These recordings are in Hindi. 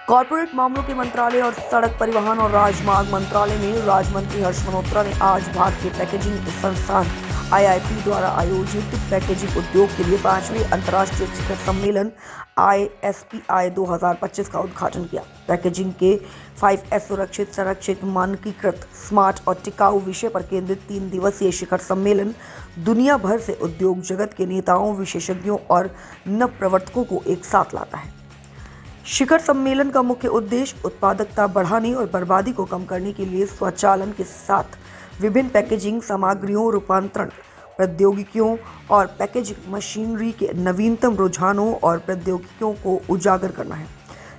कॉर्पोरेट मामलों के मंत्रालय और सड़क परिवहन और राजमार्ग मंत्रालय में राज्य मंत्री हर्ष मल्होत्रा ने आज भारतीय पैकेजिंग संस्थान आईआईपी द्वारा आयोजित पैकेजिंग उद्योग के लिए 5वें अंतर्राष्ट्रीय शिखर सम्मेलन ISPI 2025 का उद्घाटन किया। पैकेजिंग के 5S सुरक्षित, संरक्षित, मानकीकृत, स्मार्ट और टिकाऊ विषय पर केंद्रित 3 दिवसीय शिखर सम्मेलन दुनिया भर से उद्योग जगत के नेताओं, विशेषज्ञों और नवप्रवर्तकों को एक साथ लाता है। शिखर सम्मेलन का मुख्य उद्देश्य उत्पादकता बढ़ाने और बर्बादी को कम करने के लिए स्वचालन के साथ विभिन्न पैकेजिंग सामग्रियों, रूपांतरण प्रौद्योगिकियों और पैकेजिंग मशीनरी के नवीनतम रुझानों और प्रौद्योगिकियों को उजागर करना है।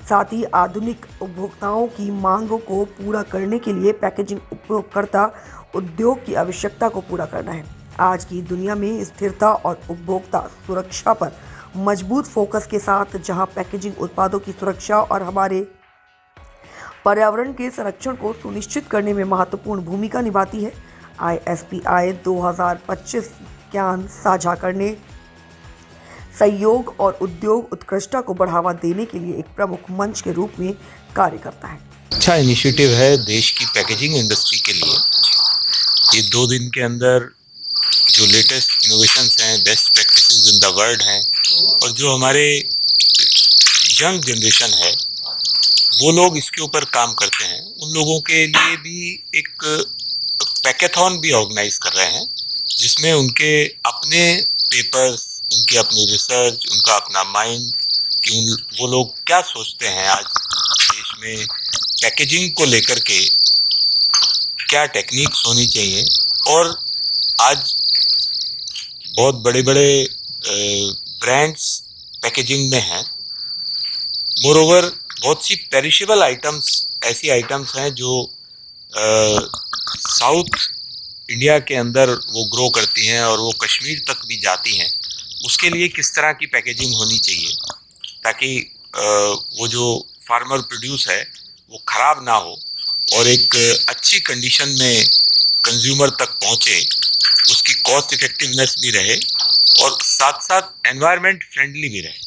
साथ ही आधुनिक उपभोक्ताओं की मांगों को पूरा करने के लिए पैकेजिंग उपयोगकर्ता उद्योग की आवश्यकता को पूरा करना है। आज की दुनिया में स्थिरता और उपभोक्ता सुरक्षा पर मजबूत फोकस के साथ जहां पैकेजिंग उत्पादों की सुरक्षा और हमारे पर्यावरण के संरक्षण को सुनिश्चित करने में महत्वपूर्ण भूमिका निभाती है, ISPI 2025 ज्ञान साझा करने, सहयोग और उद्योग उत्कृष्टता को बढ़ावा देने के लिए एक प्रमुख मंच के रूप में कार्य करता है। अच्छा इनिशिएटिव है देश की पैकेजिंग इंडस्ट्री के लिए। ये 2 दिन के अंदर जो लेटेस्ट इनोवेशंस हैं, best practices in the world हैं, और जो हमारे यंग जनरेशन है वो लोग इसके ऊपर काम करते हैं, उन लोगों के लिए भी एक पैकेथॉन भी ऑर्गेनाइज कर रहे हैं, जिसमें उनके अपने पेपर्स, उनकी अपनी रिसर्च, उनका अपना माइंड कि वो लोग क्या सोचते हैं आज देश में पैकेजिंग को लेकर के, क्या टेक्निक्स होनी चाहिए। और आज बहुत बड़े बड़े ब्रांड्स पैकेजिंग में हैं। मोरोवर बहुत सी पेरिशेबल आइटम्स, ऐसी आइटम्स हैं जो साउथ इंडिया के अंदर वो ग्रो करती हैं और वो कश्मीर तक भी जाती हैं। उसके लिए किस तरह की पैकेजिंग होनी चाहिए ताकि वो जो फार्मर प्रोड्यूस है वो खराब ना हो और एक अच्छी कंडीशन में कंज्यूमर तक पहुंचे, उसकी कॉस्ट इफेक्टिवनेस भी रहे और साथ साथ एनवायरनमेंट फ्रेंडली भी रहे,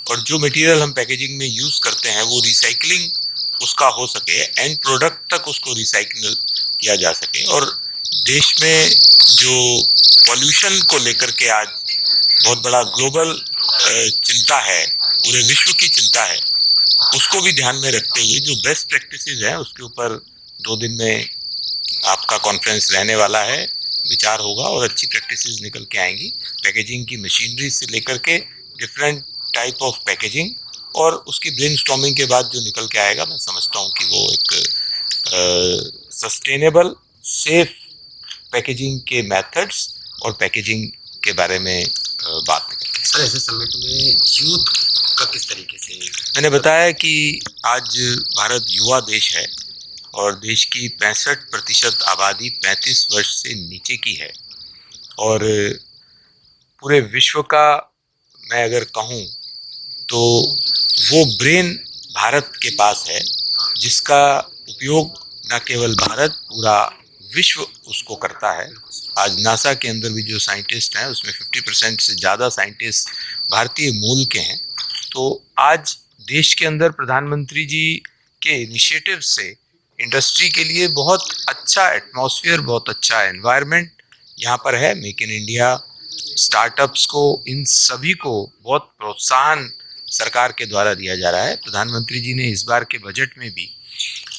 और जो मटेरियल हम पैकेजिंग में यूज करते हैं वो रिसाइकलिंग उसका हो सके, एंड प्रोडक्ट तक उसको रिसाइकल किया जा सके। और देश में जो पॉल्यूशन को लेकर के आज बहुत बड़ा ग्लोबल चिंता है, पूरे विश्व की चिंता है, उसको भी ध्यान में रखते हुए जो बेस्ट प्रैक्टिसेस हैं उसके ऊपर 2 दिन में आपका कॉन्फ्रेंस रहने वाला है, विचार होगा और अच्छी प्रैक्टिसेस निकल के आएंगी। पैकेजिंग की मशीनरी से लेकर के डिफरेंट टाइप ऑफ पैकेजिंग, और उसकी ब्रेनस्टॉर्मिंग के बाद जो निकल के आएगा, मैं समझता हूँ कि वो एक सस्टेनेबल, सेफ पैकेजिंग के मेथड्स और पैकेजिंग के बारे में बात निकलती है। सर, ऐसे समिट में यूथ का किस तरीके से? मैंने बताया कि आज भारत युवा देश है और देश की 65% आबादी 35 वर्ष से नीचे की है, और पूरे विश्व का मैं अगर कहूँ तो वो ब्रेन भारत के पास है, जिसका उपयोग न केवल भारत, पूरा विश्व उसको करता है। आज नासा के अंदर भी जो साइंटिस्ट हैं उसमें 50% से ज़्यादा साइंटिस्ट भारतीय मूल के हैं। तो आज देश के अंदर प्रधानमंत्री जी के इनिशिएटिव से इंडस्ट्री के लिए बहुत अच्छा एटमॉस्फेयर, बहुत अच्छा एनवायरनमेंट यहाँ पर है। मेक इन इंडिया, स्टार्टअप्स को, इन सभी को बहुत प्रोत्साहन सरकार के द्वारा दिया जा रहा है। प्रधानमंत्री जी ने इस बार के बजट में भी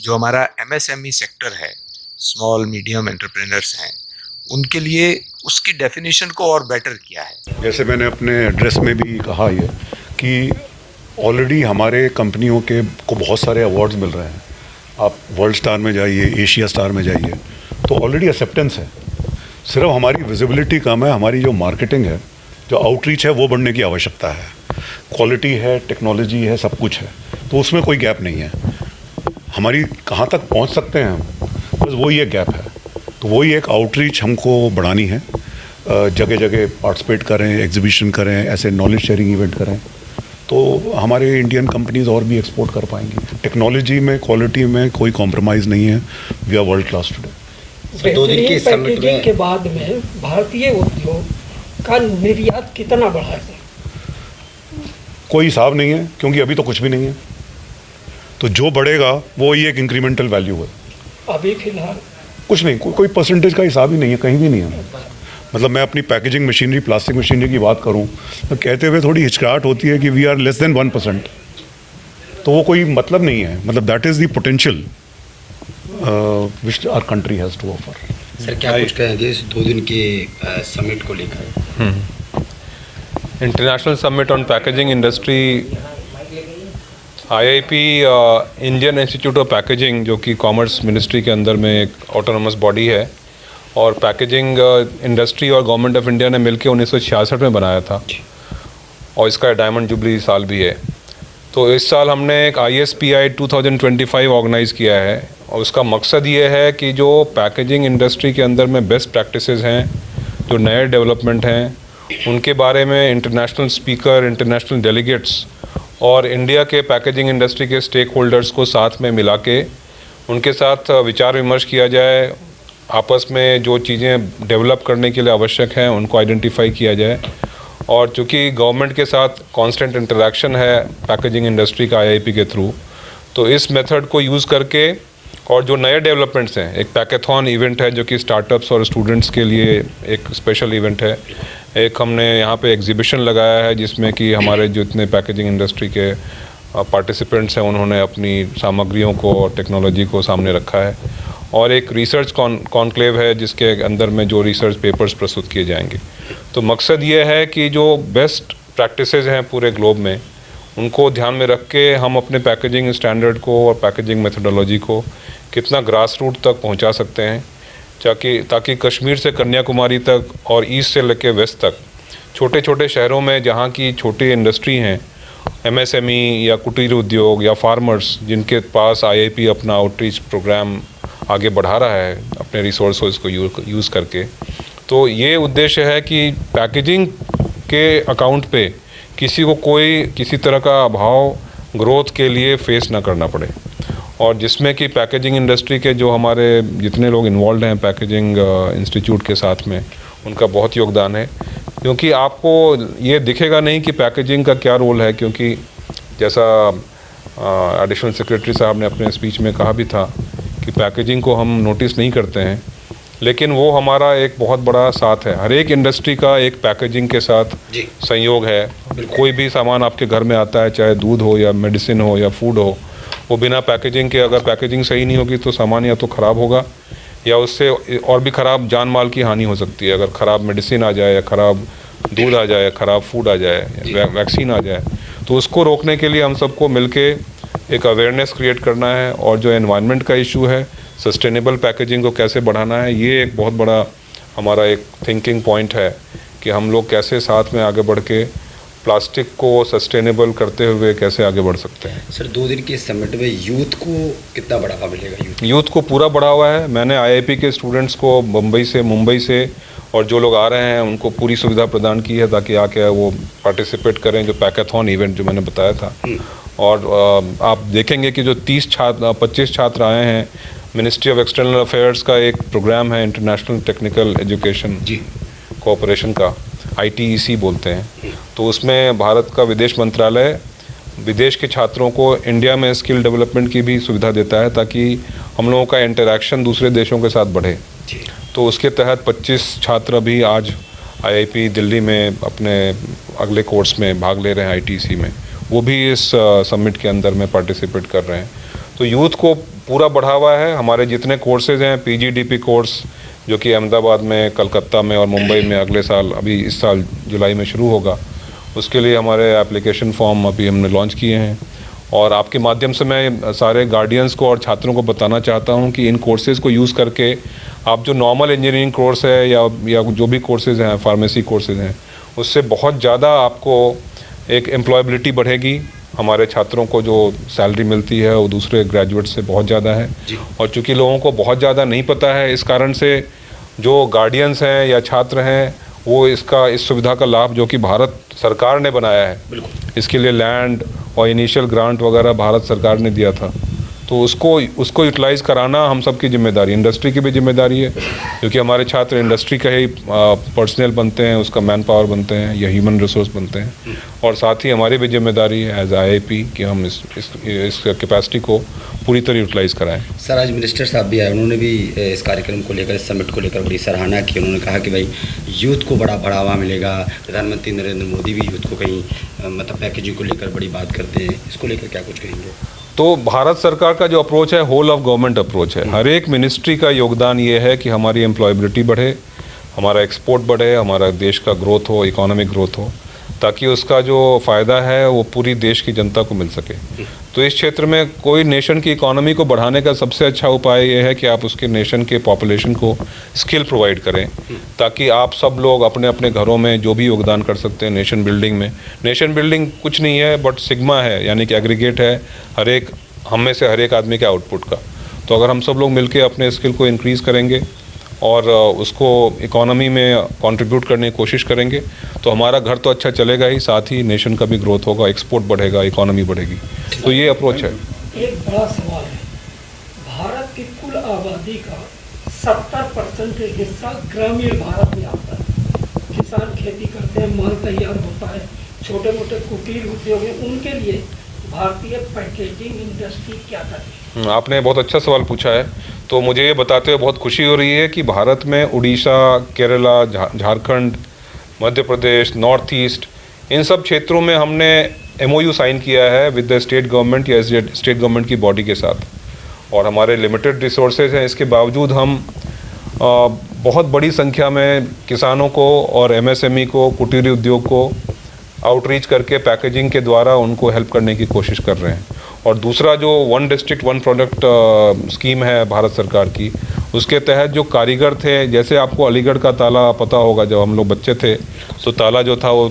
जो हमारा MSME सेक्टर है, स्मॉल मीडियम एंटरप्रेन्योर्स हैं, उनके लिए उसकी डेफिनेशन को और बेटर किया है। जैसे मैंने अपने एड्रेस में भी कहा ये कि ऑलरेडी हमारे कंपनियों के को बहुत सारे अवार्ड्स मिल रहे हैं। आप वर्ल्ड स्टार में जाइए, एशिया स्टार में जाइए, तो ऑलरेडी एक्सेप्टेंस है। सिर्फ हमारी विजिबिलिटी कम है, हमारी जो मार्केटिंग है, जो आउटरीच है, वो बढ़ने की आवश्यकता है। क्वालिटी है, टेक्नोलॉजी है, सब कुछ है, तो उसमें कोई गैप नहीं है। हमारी कहाँ तक पहुँच सकते हैं हम, बस वही एक गैप है। तो वही एक आउटरीच हमको बढ़ानी है, जगह जगह पार्टिसिपेट करें, एग्जीबिशन करें, ऐसे नॉलेज शेयरिंग इवेंट करें, तो हमारे इंडियन कंपनीज और भी एक्सपोर्ट कर पाएंगी। टेक्नोलॉजी में, क्वालिटी में कोई कॉम्प्रोमाइज़ नहीं है। We are world class today. 2 दिन की समिट में के बाद में भारतीय उद्योग का निर्यात कितना बढ़ा है? कोई हिसाब नहीं है, क्योंकि अभी तो कुछ भी नहीं है। तो जो बढ़ेगा वो ही एक इंक्रीमेंटल वैल्यू है। अभी फिलहाल कुछ नहीं, कोई परसेंटेज का हिसाब ही नहीं है, कहीं भी नहीं है। मतलब मैं अपनी पैकेजिंग मशीनरी, प्लास्टिक मशीनरी की बात करूं तो कहते हुए थोड़ी हिचकिचाहट होती है कि वी आर लेस देन 1%, तो वो कोई मतलब नहीं है। मतलब that is the potential which our country has to offer. Sir क्या कुछ कहेंगे इस 2 दिन के समिट को लेकर? International summit on packaging industry, IIP Indian institute of packaging, जो कि कॉमर्स मिनिस्ट्री के अंदर में एक ऑटोनोमस बॉडी है, और पैकेजिंग इंडस्ट्री और गवर्नमेंट ऑफ इंडिया ने मिलकर 1966 में बनाया था, और इसका डायमंड जुबली साल भी है। तो इस साल हमने एक ISPI 2025 ऑर्गेनाइज़ किया है, और उसका मकसद ये है कि जो पैकेजिंग इंडस्ट्री के अंदर में बेस्ट प्रैक्टिसेस हैं, जो नए डेवलपमेंट हैं, उनके बारे में इंटरनेशनल स्पीकर, इंटरनेशनल डेलीगेट्स और इंडिया के पैकेजिंग इंडस्ट्री के स्टेक होल्डर्स को साथ में मिला के उनके साथ विचार विमर्श किया जाए। आपस में जो चीज़ें डेवलप करने के लिए आवश्यक हैं उनको आइडेंटिफाई किया जाए। और चूँकि गवर्नमेंट के साथ कांस्टेंट इंटरेक्शन है पैकेजिंग इंडस्ट्री का IIP के थ्रू, तो इस मेथड को यूज़ करके, और जो नए डेवलपमेंट्स हैं, एक पैकेथॉन इवेंट है जो कि स्टार्टअप्स और स्टूडेंट्स के लिए एक स्पेशल इवेंट है। एक हमने यहाँ पे एग्जीबिशन लगाया है जिसमें कि हमारे जितने पैकेजिंग इंडस्ट्री के पार्टिसिपेंट्स हैं उन्होंने अपनी सामग्रियों को और टेक्नोलॉजी को सामने रखा है। और एक रिसर्च कॉन्क्लेव है जिसके अंदर में जो रिसर्च पेपर्स प्रस्तुत किए जाएंगे। तो मकसद ये है कि जो बेस्ट प्रैक्टिसेस हैं पूरे ग्लोब में, उनको ध्यान में रख के हम अपने पैकेजिंग स्टैंडर्ड को और पैकेजिंग मेथोडोलॉजी को कितना ग्रास रूट तक पहुंचा सकते हैं, ताकि कश्मीर से कन्याकुमारी तक और ईस्ट से लेकर वेस्ट तक छोटे छोटे शहरों में जहां की छोटी इंडस्ट्री हैं, MSME या कुटीर उद्योग या फार्मर्स, जिनके पास IIP अपना आउटरीच प्रोग्राम आगे बढ़ा रहा है अपने रिसोर्सेज को यूज़ करके, तो ये उद्देश्य है कि पैकेजिंग के अकाउंट पे किसी को कोई किसी तरह का अभाव ग्रोथ के लिए फेस ना करना पड़े। और जिसमें कि पैकेजिंग इंडस्ट्री के जो हमारे जितने लोग इन्वॉल्व हैं पैकेजिंग इंस्टीट्यूट के साथ में, उनका बहुत योगदान है। क्योंकि आपको ये दिखेगा नहीं कि पैकेजिंग का क्या रोल है, क्योंकि जैसा एडिशनल सेक्रेटरी साहब ने अपने स्पीच में कहा भी था कि पैकेजिंग को हम नोटिस नहीं करते हैं, लेकिन वो हमारा एक बहुत बड़ा साथ है। हर एक इंडस्ट्री का एक पैकेजिंग के साथ संयोग है। कोई भी सामान आपके घर में आता है, चाहे दूध हो या मेडिसिन हो या फूड हो, वो बिना पैकेजिंग के, अगर पैकेजिंग सही नहीं होगी तो सामान या तो ख़राब होगा या उससे और भी ख़राब जान माल की हानि हो सकती है। अगर ख़राब मेडिसिन आ जाए या ख़राब दूध आ जाए, ख़राब फूड आ जाए, वैक्सीन आ जाए, तो उसको रोकने के लिए हम सबको मिलके एक अवेयरनेस क्रिएट करना है। और जो एनवायरनमेंट का इशू है, सस्टेनेबल पैकेजिंग को कैसे बढ़ाना है, ये एक बहुत बड़ा हमारा एक थिंकिंग पॉइंट है कि हम लोग कैसे साथ में आगे बढ़ के प्लास्टिक को सस्टेनेबल करते हुए कैसे आगे बढ़ सकते हैं। सर 2 दिन के समिट में यूथ को कितना बढ़ावा मिलेगा? यूथ को पूरा बढ़ावा है। मैंने IIP के स्टूडेंट्स को मुंबई से और जो लोग आ रहे हैं उनको पूरी सुविधा प्रदान की है ताकि आके वो पार्टिसिपेट करें, जो पैकेथॉन इवेंट जो मैंने बताया था। और आप देखेंगे कि जो 25 छात्र आए हैं, मिनिस्ट्री ऑफ एक्सटर्नल अफेयर्स का एक प्रोग्राम है इंटरनेशनल टेक्निकल एजुकेशन कोऑपरेशन का, ITEC बोलते हैं। तो उसमें भारत का विदेश मंत्रालय विदेश के छात्रों को इंडिया में स्किल डेवलपमेंट की भी सुविधा देता है ताकि हम लोगों का इंटरेक्शन दूसरे देशों के साथ बढ़े। तो उसके तहत 25 छात्र अभी आज IIP दिल्ली में अपने अगले कोर्स में भाग ले रहे हैं, ITEC में। वो भी इस समिट के अंदर में पार्टिसिपेट कर रहे हैं। तो यूथ को पूरा बढ़ावा है। हमारे जितने कोर्सेज़ हैं, PGDP कोर्स जो कि अहमदाबाद में, कलकत्ता में और मुंबई में अगले साल, अभी इस साल जुलाई में शुरू होगा, उसके लिए हमारे एप्लीकेशन फॉर्म अभी हमने लॉन्च किए हैं। और आपके माध्यम से मैं सारे गार्डियंस को और छात्रों को बताना चाहता हूं कि इन कोर्सेज़ को यूज़ करके आप जो नॉर्मल इंजीनियरिंग कोर्स है या जो भी कोर्सेज़ हैं, फार्मेसी कोर्सेज़ हैं, उससे बहुत ज़्यादा आपको एक एम्प्लॉयबिलिटी बढ़ेगी। हमारे छात्रों को जो सैलरी मिलती है वो दूसरे ग्रेजुएट से बहुत ज़्यादा है। और चूँकि लोगों को बहुत ज़्यादा नहीं पता है, इस कारण से जो गार्डियंस हैं या छात्र हैं वो इस सुविधा का लाभ जो कि भारत सरकार ने बनाया है, इसके लिए लैंड और इनिशियल ग्रांट वगैरह भारत सरकार ने दिया था, तो उसको यूटिलाइज़ कराना हम सब की जिम्मेदारी, इंडस्ट्री की भी जिम्मेदारी है, क्योंकि हमारे छात्र इंडस्ट्री का ही पर्सनल बनते हैं, उसका मैन पावर बनते हैं या ह्यूमन रिसोर्स बनते हैं। और साथ ही हमारी भी जिम्मेदारी है एज IIP कि हम इस कैपेसिटी को पूरी तरह यूटिलाइज़ कराएं। सर, आज मिनिस्टर साहब भी आए, उन्होंने भी इस कार्यक्रम को लेकर, इस समिट को लेकर बड़ी सराहना की। उन्होंने कहा कि भाई यूथ को बड़ा बढ़ावा मिलेगा। प्रधानमंत्री नरेंद्र मोदी भी यूथ को कहीं मतलब पैकेजिंग को लेकर बड़ी बात करते हैं, इसको लेकर क्या कुछ कहेंगे? तो भारत सरकार का जो अप्रोच है होल ऑफ गवर्नमेंट अप्रोच है। हर एक मिनिस्ट्री का योगदान ये है कि हमारी एम्प्लॉयबिलिटी बढ़े, हमारा एक्सपोर्ट बढ़े, हमारा देश का ग्रोथ हो, इकोनॉमिक ग्रोथ हो, ताकि उसका जो फ़ायदा है वो पूरी देश की जनता को मिल सके। तो इस क्षेत्र में कोई नेशन की इकोनॉमी को बढ़ाने का सबसे अच्छा उपाय ये है कि आप उसके नेशन के पॉपुलेशन को स्किल प्रोवाइड करें, ताकि आप सब लोग अपने अपने घरों में जो भी योगदान कर सकते हैं नेशन बिल्डिंग में। नेशन बिल्डिंग कुछ नहीं है बट सिग्मा है, यानी कि एग्रीगेट है हम में से हर एक आदमी के आउटपुट का। तो अगर हम सब लोग मिलकर अपने स्किल को इंक्रीज़ करेंगे और उसको इकोनॉमी में कंट्रीब्यूट करने की कोशिश करेंगे तो हमारा घर तो अच्छा चलेगा ही, साथ ही नेशन का भी ग्रोथ होगा, एक्सपोर्ट बढ़ेगा, इकोनॉमी बढ़ेगी। तो ये अप्रोच है। एक बड़ा सवाल है, भारत की कुल आबादी का 70% हिस्सा ग्रामीण भारत में आता है। किसान खेती करते हैं, माल तैयार होता है, छोटे मोटे कुटीर उद्योग हैं, उनके लिए भारतीय पैकेजिंग इंडस्ट्री क्या करे? आपने बहुत अच्छा सवाल पूछा है। तो मुझे ये बताते हुए बहुत खुशी हो रही है कि भारत में उड़ीसा, केरला, झारखंड, मध्य प्रदेश, नॉर्थ ईस्ट, इन सब क्षेत्रों में हमने MOU साइन किया है विद द स्टेट गवर्नमेंट या स्टेट गवर्नमेंट की बॉडी के साथ। और हमारे लिमिटेड रिसोर्सेज हैं, इसके बावजूद हम बहुत बड़ी संख्या में किसानों को और MSME को, कुटीर उद्योग को आउटरीच करके पैकेजिंग के द्वारा उनको हेल्प करने की कोशिश कर रहे हैं। और दूसरा जो 1 डिस्ट्रिक्ट 1 प्रोडक्ट स्कीम है भारत सरकार की, उसके तहत जो कारीगर थे, जैसे आपको अलीगढ़ का ताला पता होगा, जब हम लोग बच्चे थे तो ताला जो था वो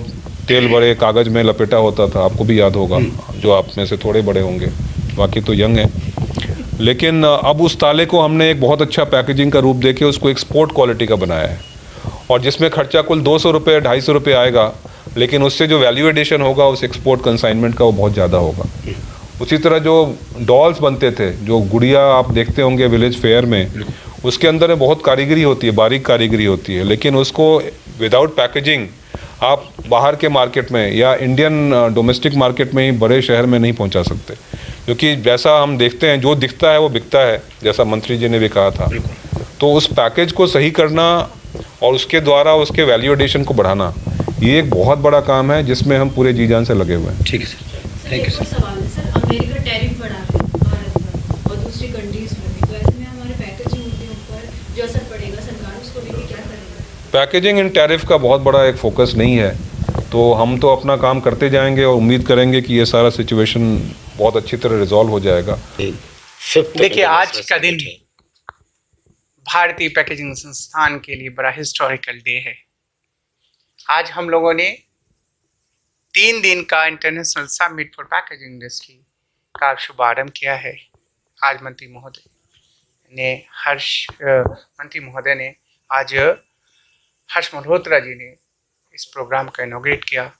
तेल बड़े कागज़ में लपेटा होता था, आपको भी याद होगा, जो आप में से थोड़े बड़े होंगे, बाकी तो यंग हैं। लेकिन अब उस ताले को हमने एक बहुत अच्छा पैकेजिंग का रूप देके उसको एक्सपोर्ट क्वालिटी का बनाया है, और जिसमें खर्चा कुल 200 रुपये 250 रुपये आएगा, लेकिन उससे जो वैल्यू एडिशन होगा उस एक्सपोर्ट कंसाइनमेंट का वो बहुत ज़्यादा होगा। उसी तरह जो डॉल्स बनते थे, जो गुड़िया आप देखते होंगे विलेज फेयर में, उसके अंदर में बहुत कारीगरी होती है, बारीक कारीगरी होती है, लेकिन उसको विदाउट पैकेजिंग आप बाहर के मार्केट में या इंडियन डोमेस्टिक मार्केट में ही बड़े शहर में नहीं पहुंचा सकते, क्योंकि जैसा हम देखते हैं जो दिखता है वो बिकता है, जैसा मंत्री जी ने भी कहा था। तो उस पैकेज को सही करना और उसके द्वारा उसके वैल्यू एडिशन को बढ़ाना, ये एक बहुत बड़ा काम है जिसमें हम पूरे जी जान से लगे हुए हैं। ठीक है सर, थैंक यू सर। सवाल है सर, अमेरिका टैरिफ बढ़ा रहा है भारत पर और दूसरी कंट्रीज में भी, तो ऐसे में हमारे पैकेजिंग उद्योग पर जो असर पड़ेगा, सरकार उसको लेके क्या करेगा? पैकेजिंग इन टैरिफ का बहुत बड़ा एक फोकस नहीं है, तो हम तो अपना काम करते जाएंगे और उम्मीद करेंगे कि ये सारा सिचुएशन बहुत अच्छी तरह रिजॉल्व हो जाएगा। देखिए, आज का दिन भारतीय पैकेजिंग संस्थान के लिए बड़ा हिस्टोरिकल डे है। आज हम लोगों ने 3 दिन का international summit for packaging industry का शुभारंभ किया है। आज मंत्री महोदय ने आज हर्ष मल्होत्रा जी ने इस प्रोग्राम का इनॉग्रेट किया।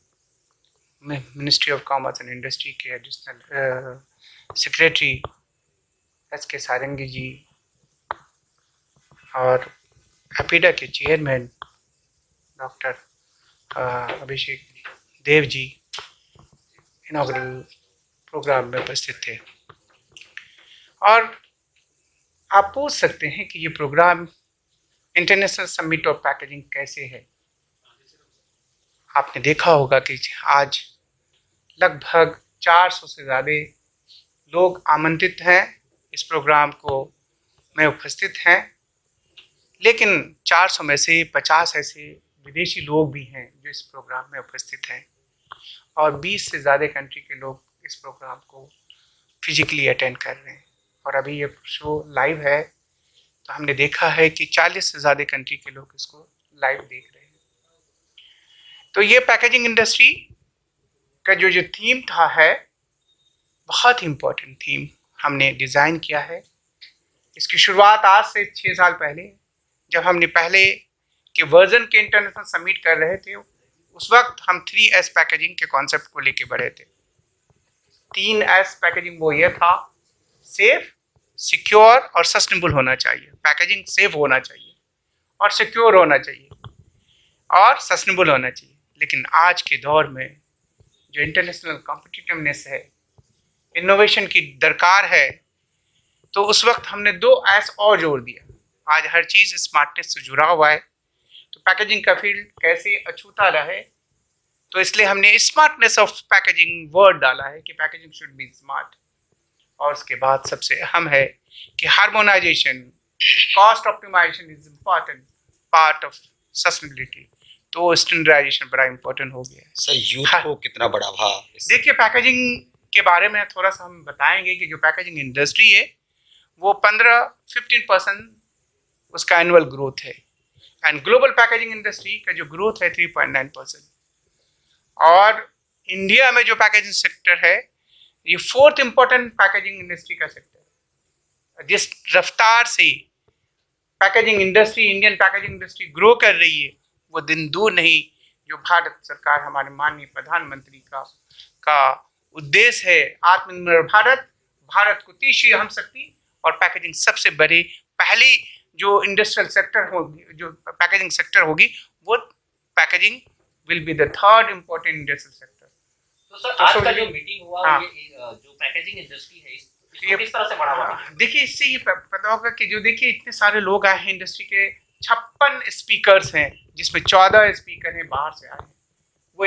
Ministry of commerce and industry के एडिशनल सेक्रेटरी SK सारंगी जी और एपीडा के चेयरमैन डॉक्टर अभिषेक देव जी इनॉग्रल प्रोग्राम में उपस्थित थे। और आप पूछ सकते हैं कि ये programme international summit of packaging कैसे है। आपने देखा होगा कि आज लगभग 400 से ज़्यादा लोग आमंत्रित हैं इस प्रोग्राम को में उपस्थित हैं, लेकिन 400 में से 50 ऐसे विदेशी लोग भी हैं जो इस प्रोग्राम में उपस्थित हैं, और 20 से ज़्यादा कंट्री के लोग इस प्रोग्राम को फिजिकली अटेंड कर रहे हैं। और अभी ये शो लाइव है, तो हमने देखा है कि 40 से ज़्यादा कंट्री के लोग इसको लाइव देख रहे हैं। तो ये पैकेजिंग इंडस्ट्री का जो थीम था है, बहुत इम्पोर्टेंट थीम हमने डिज़ाइन किया है। इसकी शुरुआत आज से 6 साल पहले, जब हमने पहले के वर्जन के इंटरनेशनल समिट कर रहे थे, उस वक्त हम 3S पैकेजिंग के कॉन्सेप्ट को लेके बढ़े थे। 3S पैकेजिंग वो ये था सेफ, सिक्योर और सस्टेनेबल होना चाहिए। पैकेजिंग सेफ होना चाहिए और सिक्योर होना चाहिए और सस्टेनेबल होना चाहिए। लेकिन आज के दौर में जो इंटरनेशनल कॉम्पिटिटिवनेस है, इनोवेशन की दरकार है, तो उस वक्त हमने 2 एस और जोड़ दिया। आज हर चीज़ स्मार्टनेस से जुड़ा हुआ है, तो पैकेजिंग का फील्ड कैसे अछूता रहे, तो इसलिए हमने स्मार्टनेस ऑफ पैकेजिंग वर्ड डाला है कि पैकेजिंग शुड बी स्मार्ट। और उसके बाद सबसे अहम है कि harmonisation, cost optimisation is important part of sustainability. तो स्टैंडर्डाइजेशन बड़ा इम्पोर्टेंट हो गया है। सर यूथ हाँ। को कितना बढ़ावा देखिए, पैकेजिंग के बारे में थोड़ा सा हम बताएंगे कि जो पैकेजिंग इंडस्ट्री है वो 15-15% उसका एनुअल ग्रोथ है, एंड ग्लोबल पैकेजिंग इंडस्ट्री का जो ग्रोथ है 3.9%। और इंडिया में जो पैकेजिंग सेक्टर है ये 4th इम्पोर्टेंट पैकेजिंग इंडस्ट्री का सेक्टर है। जिस रफ्तार से packaging industry, Indian packaging industry grow कर रही है, वो दिन दूर नहीं जो भारत सरकार, हमारे माननीय प्रधानमंत्री का उद्देश्य है आत्मनिर्भर भारत, भारत को तीसरी अहम शक्ति और पैकेजिंग सबसे बड़ी पहली जो इंडस्ट्रियल सेक्टर होगी, जो पैकेजिंग सेक्टर होगी, वो packaging will be the 3rd important industrial sector. तो सर आज का जो मीटिंग हुआ, हाँ। ये जो पैकेजिंग इंडस्ट्री है इसको किस तरह से बढ़ावा मिलेगा? देखिए, इससे ये पता होगा कि जो देखिए इतने सारे लोग आए हैं इंडस्ट्री के, 56 स्पीकर्स हैं जिसमें 14 स्पीकर हैं बाहर से आए हैं। वो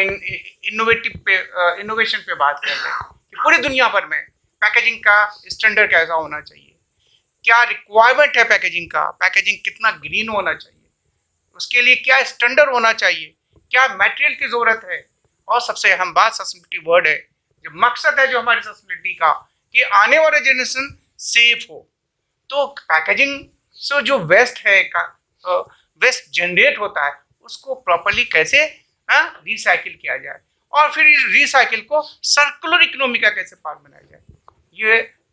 इनोवेशन पे बात कर रहे हैं कि पूरी दुनिया भर में पैकेजिंग का स्टैंडर्ड कैसा होना चाहिए, क्या रिक्वायरमेंट है पैकेजिंग का, पैकेजिंग कितना ग्रीन होना चाहिए, उसके लिए क्या स्टैंडर्ड होना चाहिए, क्या मटेरियल की जरूरत है, और सबसे अहम बात सस्टेनेबिलिटी वर्ड है। जो मकसद है जो हमारी सस्टेनेबिलिटी का कि आने वाला जनरेशन सेफ हो। तो पैकेजिंग से जो वेस्ट है वेस्ट जनरेट होता है उसको प्रॉपर्ली कैसे रिसाइकिल किया जाए, और फिर इस रिसाइकिल को सर्कुलर इकोनॉमी का कैसे पार्ट बनाया जाए।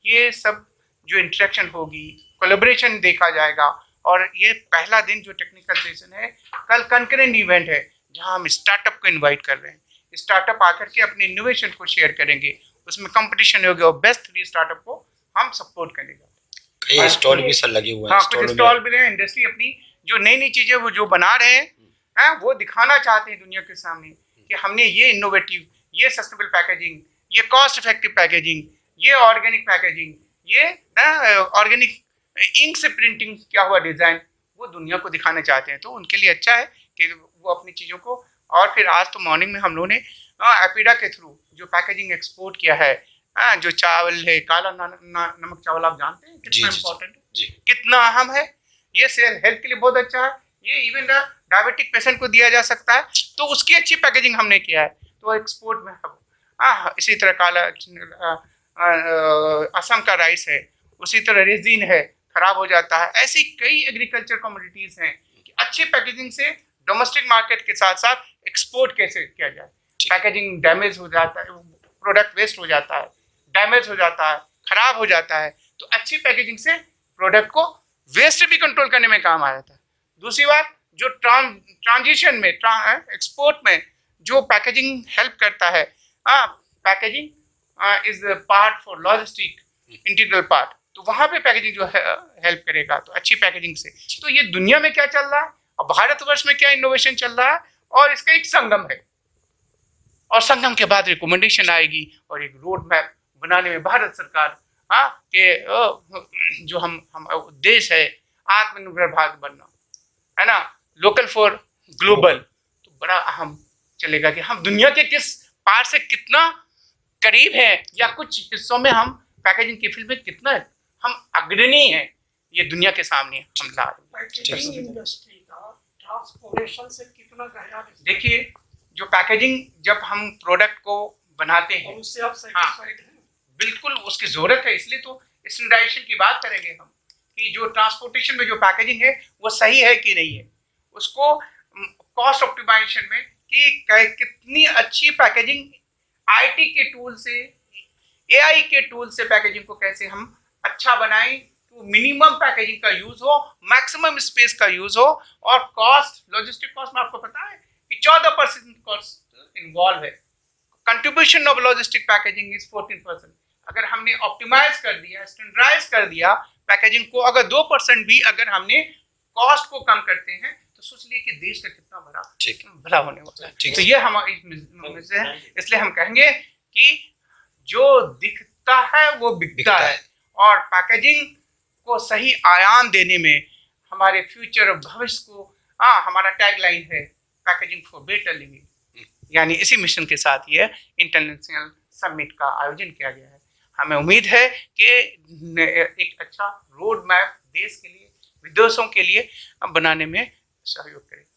ये सब जो इंटरेक्शन होगी, कोलैबोरेशन देखा जाएगा। और ये पहला दिन जो टेक्निकल सेशन है, कल कंकरेंट इवेंट है जहां हम स्टार्टअप को इनवाइट कर रहे हैं। स्टार्टअप आकर के अपने इनोवेशन को शेयर करेंगे, उसमें कंपटीशन होगा और बेस्ट 3 स्टार्टअप को हम सपोर्ट करेंगे। कई स्टॉल भी सर लगे हुए हैं। हाँ, कुछ स्टॉल भी हैं। इंडस्ट्री अपनी जो नई नई चीजें वो जो बना रहे हैं वो दिखाना चाहते हैं दुनिया के सामने कि हमने ये इनोवेटिव, ये सस्टेनेबल पैकेजिंग, ये कॉस्ट इफेक्टिव पैकेजिंग, ये ऑर्गेनिक पैकेजिंग, ये ऑर्गेनिक इंक से प्रिंटिंग क्या हुआ डिजाइन, वो दुनिया को दिखाना चाहते हैं। तो उनके लिए अच्छा है कि वो अपनी चीजों को। और फिर आज तो मॉर्निंग में हम लोगों ने एपिडा के थ्रू जो पैकेजिंग एक्सपोर्ट किया है, जो चावल है, काला नमक चावल, आप जानते हैं कितना इम्पोर्टेंट है, कितना अहम है। ये सेल हेल्थ के लिए बहुत अच्छा है, ये इवन डायबिटिक पेशेंट को दिया जा सकता है, तो उसकी अच्छी पैकेजिंग हमने किया है, तो एक्सपोर्ट में इसी तरह काला असम का राइस है, उसी तरह रेजिन है, खराब हो जाता है। ऐसी कई एग्रीकल्चर कमोडिटीज हैं कि अच्छी पैकेजिंग से डोमेस्टिक मार्केट के साथ साथ एक्सपोर्ट कैसे किया जाए। पैकेजिंग डैमेज हो जाता है, प्रोडक्ट वेस्ट हो जाता है, डैमेज हो जाता है, खराब हो जाता है, तो अच्छी पैकेजिंग से प्रोडक्ट को वेस्ट भी कंट्रोल करने में काम आ जाता है। दूसरी बात, जो ट्रांजिशन में एक्सपोर्ट में जो पैकेजिंग हेल्प करता है, packaging is part for logistic integral part, तो वहाँ पे पैकेजिंग जो है हेल्प करेगा, तो अच्छी पैकेजिंग से। तो ये दुनिया में क्या चल रहा है और भारतवर्ष में क्या इनोवेशन चल रहा है, और इसका एक संगम है, और संगम के बाद रिकमेंडेशन आएगी और एक रोड मैप बनाने में भारत सरकार के जो हम उद्देश्य है आत्मनिर्भर भारत बनना, है ना, लोकल फॉर ग्लोबल, तो बड़ा अहम चलेगा कि हम दुनिया के किस पार से कितना करीब हैं, या कुछ हिस्सों में हम पैकेजिंग के फील्ड में कितना हम अग्रणी हैं, ये दुनिया के सामने हम ला रहे हैं। इंडस्ट्री का ट्रांसपोर्टेशन से कितना गहरा देखिए, जो पैकेजिंग जब हम प्रोडक्ट को बनाते हैं, उससे आप satisfied हैं? बिल्कुल उसकी जरूरत है, इसलिए तो स्टैंडर्डाइजेशन की बात करेंगे हम कि जो ट्रांसपोर्टेशन में जो पैकेजिंग है वो सही है कि नहीं है, उसको कॉस्ट ऑप्टिमाइजेशन में कि कितनी अच्छी पैकेजिंग आईटी के टूल से, एआई के टूल से पैकेजिंग को कैसे हम अच्छा बनाएं, तो मिनिमम पैकेजिंग का यूज हो, मैक्सिमम स्पेस का यूज हो, और कॉस्ट, लॉजिस्टिक कॉस्ट में आपको पता है कि 14% कॉस्ट इन्वॉल्व है, contribution of logistic packaging is 14%, अगर हमने ऑप्टिमाइज कर दिया, स्टैंडर्डाइज कर दिया पैकेजिंग को, अगर 2% भी अगर हमने कॉस्ट को कम करते हैं तो सोच लिए कि देश का कितना बड़ा भला होने वाला है। तो ये हमारी इसलिए हम कहेंगे कि जो दिखता है वो बिकता है, और पैकेजिंग को सही आयाम देने में हमारे फ्यूचर और भविष्य को, हमारा टैगलाइन है पैकेजिंग फॉर बेटर लिविंग, यानी इसी मिशन के साथ ये इंटरनेशनल समिट का आयोजन किया गया है। हमें उम्मीद है कि एक अच्छा रोड मैप देश के लिए, विदेशों के लिए बनाने में सहयोग करेगा।